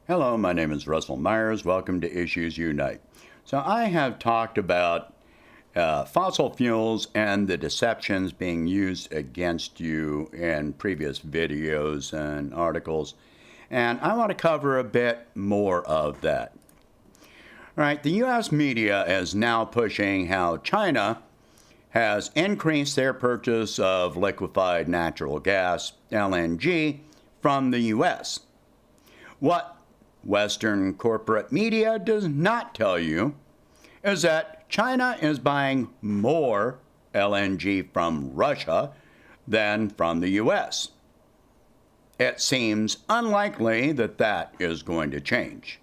Hello, my name is Russell Myers. Welcome to Issues Unite. So I have talked about fossil fuels and the deceptions being used against you in previous videos and articles, and I want to cover a bit more of that. All right, the U.S. media is now pushing how China has increased their purchase of liquefied natural gas, LNG, from the U.S. What Western corporate media does not tell you is that China is buying more LNG from Russia than from the U.S. It seems unlikely that that is going to change.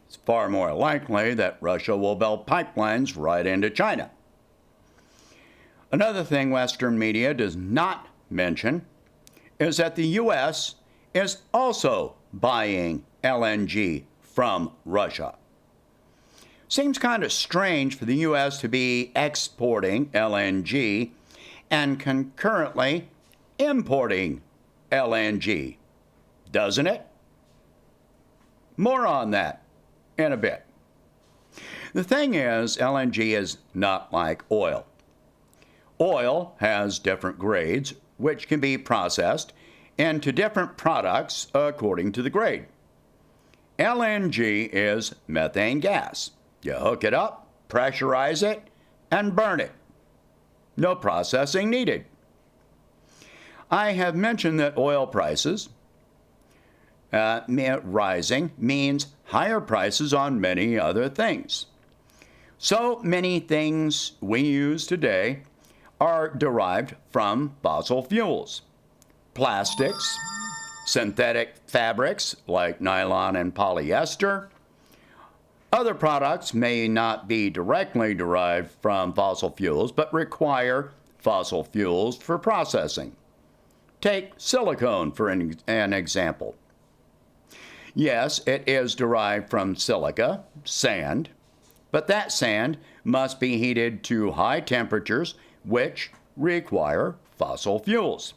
It's far more likely that Russia will build pipelines right into China. Another thing Western media does not mention is that the U.S. is also buying LNG from Russia. Seems kind of strange for the U.S. to be exporting LNG and concurrently importing LNG, doesn't it? More on that in a bit. The thing is, LNG is not like oil. Oil has different grades, which can be processed into different products according to the grade. LNG is methane gas. You hook it up, pressurize it, and burn it. No processing needed. I have mentioned that oil prices rising means higher prices on many other things. So many things we use today are derived from fossil fuels. Plastics, synthetic fabrics like nylon and polyester. Other products may not be directly derived from fossil fuels, but require fossil fuels for processing. Take silicone for an example. Yes, it is derived from silica, sand, but that sand must be heated to high temperatures, which require fossil fuels.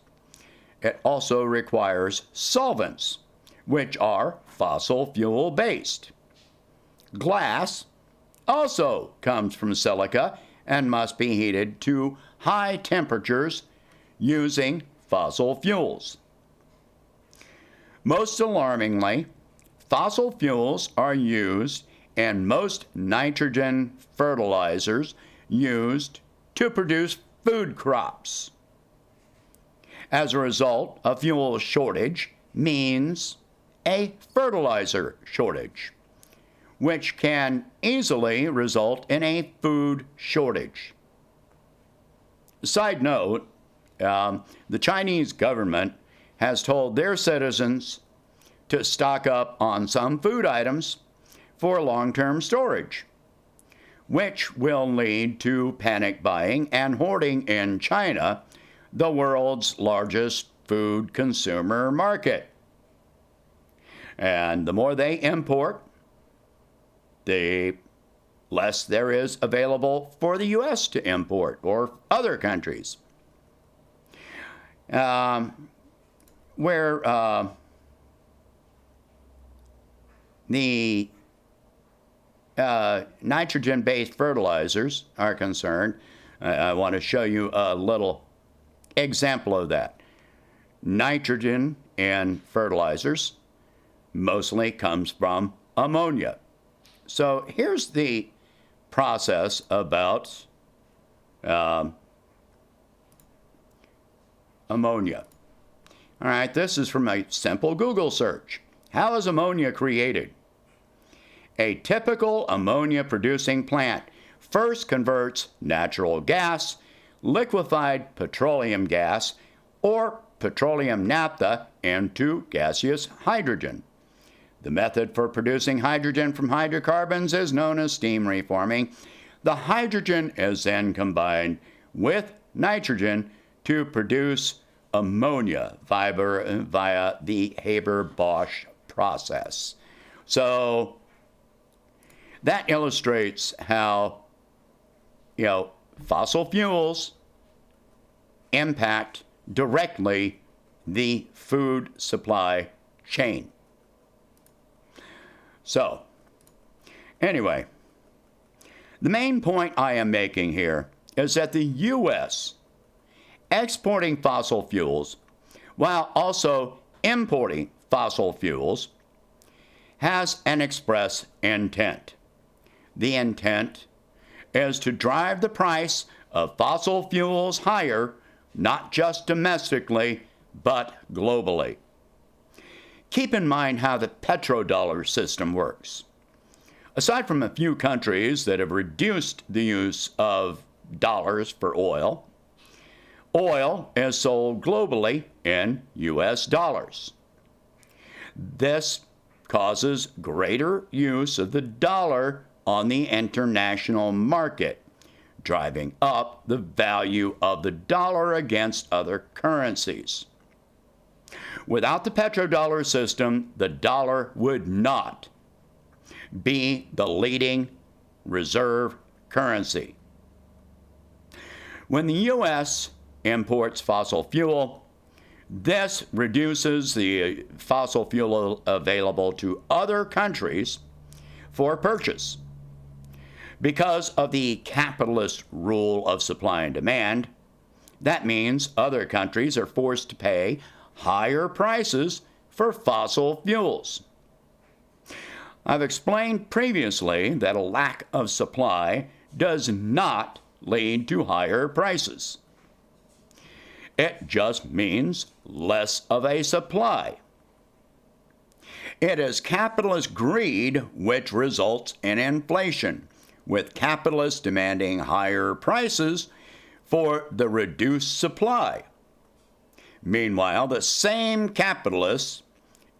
It also requires solvents, which are fossil fuel based. Glass also comes from silica and must be heated to high temperatures using fossil fuels. Most alarmingly, fossil fuels are used in most nitrogen fertilizers used to produce food crops. As a result, a fuel shortage means a fertilizer shortage, which can easily result in a food shortage. Side note, the Chinese government has told their citizens to stock up on some food items for long-term storage, which will lead to panic buying and hoarding in China, the world's largest food consumer market. And the more they import, the less there is available for the U.S. to import or other countries. Where the nitrogen-based fertilizers are concerned, I want to show you a little example of that. Nitrogen in fertilizers mostly comes from ammonia. So here's the process about ammonia. All right, this is from a simple Google search. How is ammonia created? A typical ammonia producing plant first converts natural gas, liquefied petroleum gas, or petroleum naphtha into gaseous hydrogen. The method for producing hydrogen from hydrocarbons is known as steam reforming. The hydrogen is then combined with nitrogen to produce ammonia via the Haber-Bosch process. So that illustrates how, fossil fuels impact directly the food supply chain. So, anyway, the main point I am making here is that the U.S. exporting fossil fuels while also importing fossil fuels has an express intent. The intent is to drive the price of fossil fuels higher, not just domestically, but globally. Keep in mind how the petrodollar system works. Aside from a few countries that have reduced the use of dollars for oil, oil is sold globally in US dollars. This causes greater use of the dollar on the international market, driving up the value of the dollar against other currencies. Without the petrodollar system, the dollar would not be the leading reserve currency. When the U.S. imports fossil fuel, this reduces the fossil fuel available to other countries for purchase. Because of the capitalist rule of supply and demand, that means other countries are forced to pay higher prices for fossil fuels. I've explained previously that a lack of supply does not lead to higher prices. It just means less of a supply. It is capitalist greed which results in inflation, with capitalists demanding higher prices for the reduced supply. Meanwhile, the same capitalists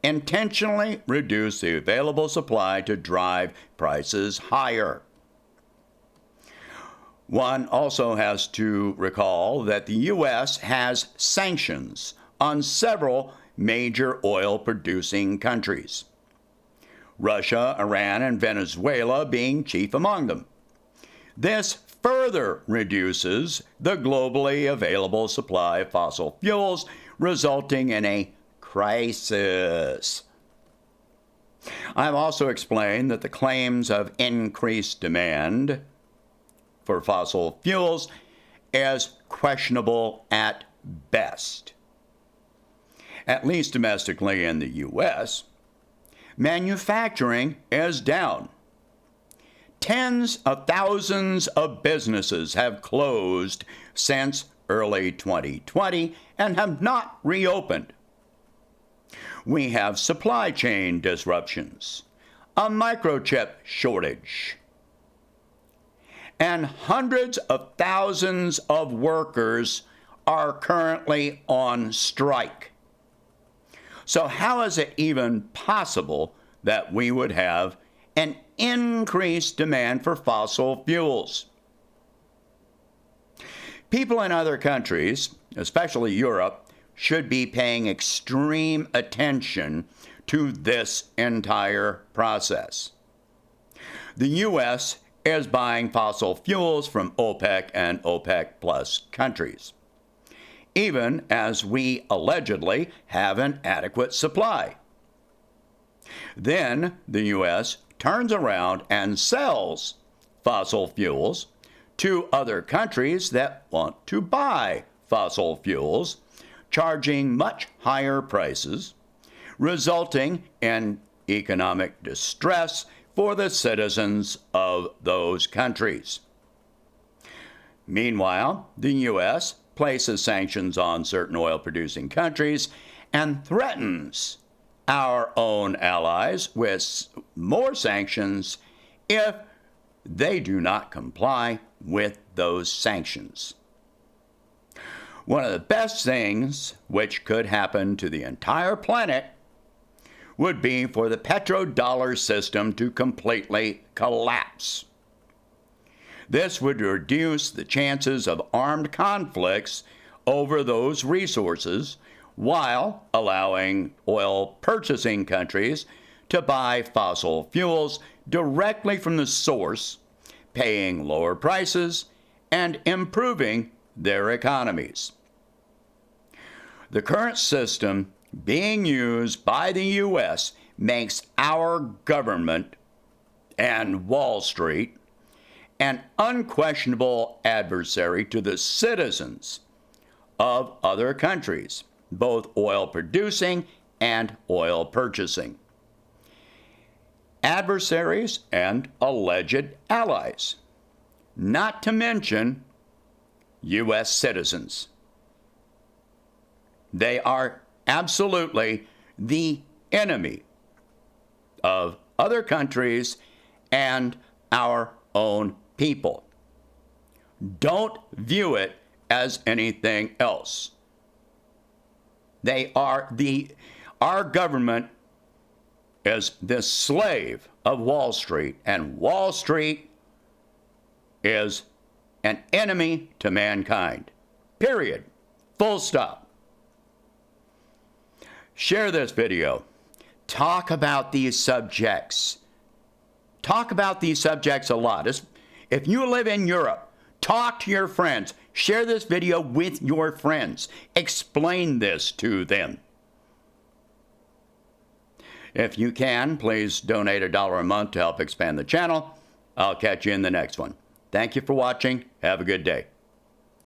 intentionally reduce the available supply to drive prices higher. One also has to recall that the U.S. has sanctions on several major oil-producing countries, Russia, Iran, and Venezuela being chief among them. This further reduces the globally available supply of fossil fuels, resulting in a crisis. I've also explained that the claims of increased demand for fossil fuels is questionable at best. At least domestically in the U.S., manufacturing is down. Tens of thousands of businesses have closed since early 2020 and have not reopened. We have supply chain disruptions, a microchip shortage, and hundreds of thousands of workers are currently on strike. So how is it even possible that we would have an increased demand for fossil fuels? People in other countries, especially Europe, should be paying extreme attention to this entire process. The U.S. is buying fossil fuels from OPEC and OPEC Plus countries, even as we allegedly have an adequate supply. Then the U.S. turns around and sells fossil fuels to other countries that want to buy fossil fuels, charging much higher prices, resulting in economic distress for the citizens of those countries. Meanwhile, the U.S. places sanctions on certain oil-producing countries and threatens our own allies with more sanctions if they do not comply with those sanctions. One of the best things which could happen to the entire planet would be for the petrodollar system to completely collapse. This would reduce the chances of armed conflicts over those resources while allowing oil purchasing countries to buy fossil fuels directly from the source, paying lower prices and improving their economies. The current system being used by the U.S. makes our government and Wall Street an unquestionable adversary to the citizens of other countries, both oil producing and oil purchasing. Adversaries and alleged allies, not to mention U.S. citizens. They are absolutely the enemy of other countries and our own people. Don't view it as anything else. Our government is the slave of Wall Street, and Wall Street is an enemy to mankind. Period. Full stop. Share this video. Talk about these subjects. Talk about these subjects a lot. If you live in Europe, talk to your friends. Share this video with your friends. Explain this to them. If you can, please donate $1 a month to help expand the channel. I'll catch you in the next one. Thank you for watching. Have a good day.